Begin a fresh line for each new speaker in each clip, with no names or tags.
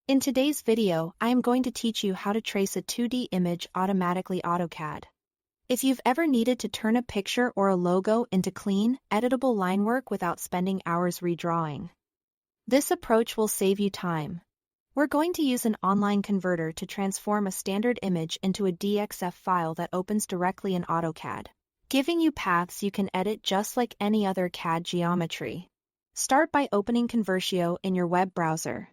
In today's video, I am going to teach you how to trace a 2D image automatically AutoCAD. If you've ever needed to turn a picture or a logo into clean, editable line work without spending hours redrawing, this approach will save you time. We're going to use an online converter to transform a standard image into a DXF file that opens directly in AutoCAD, giving you paths you can edit just like any other CAD geometry. Start by opening Convertio in your web browser.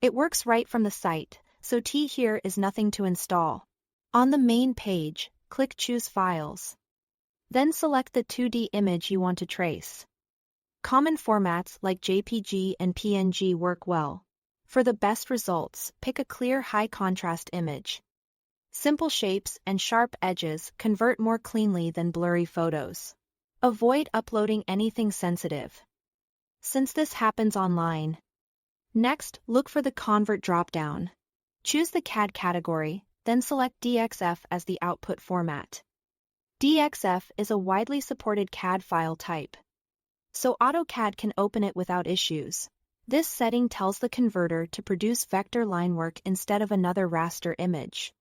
It works right from the site, so here is nothing to install. On the main page, click Choose Files. Then select the 2D image you want to trace. Common formats like JPG and PNG work well. For the best results, pick a clear high-contrast image. Simple shapes and sharp edges convert more cleanly than blurry photos. Avoid uploading anything sensitive, since this happens online. Next, look for the Convert dropdown. Choose the CAD category, then select DXF as the output format. DXF is a widely supported CAD file type, so AutoCAD can open it without issues. This setting tells the converter to produce vector line work instead of another raster image.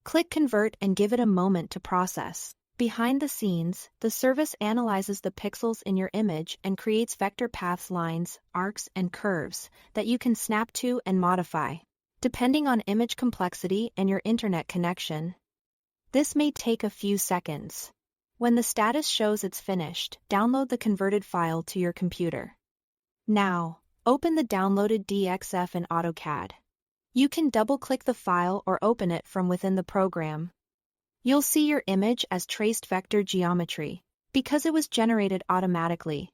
Click Convert and give it a moment to process. Behind the scenes, the service analyzes the pixels in your image and creates vector paths, lines, arcs, and curves that you can snap to and modify, depending on image complexity and your internet connection. This may take a few seconds. When the status shows it's finished, download the converted file to your computer. Now, open the downloaded DXF in AutoCAD. You can double-click the file or open it from within the program. You'll see your image as traced vector geometry, because it was generated automatically.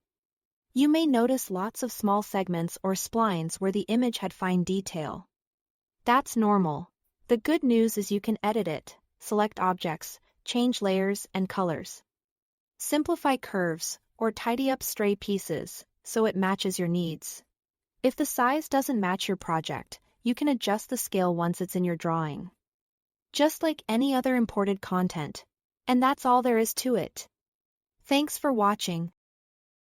You may notice lots of small segments or splines where the image had fine detail. That's normal. The good news is you can edit it, select objects, change layers and colors, simplify curves, or tidy up stray pieces so it matches your needs. If the size doesn't match your project, you can adjust the scale once it's in your drawing, just like any other imported content. And that's all there is to it. Thanks for watching.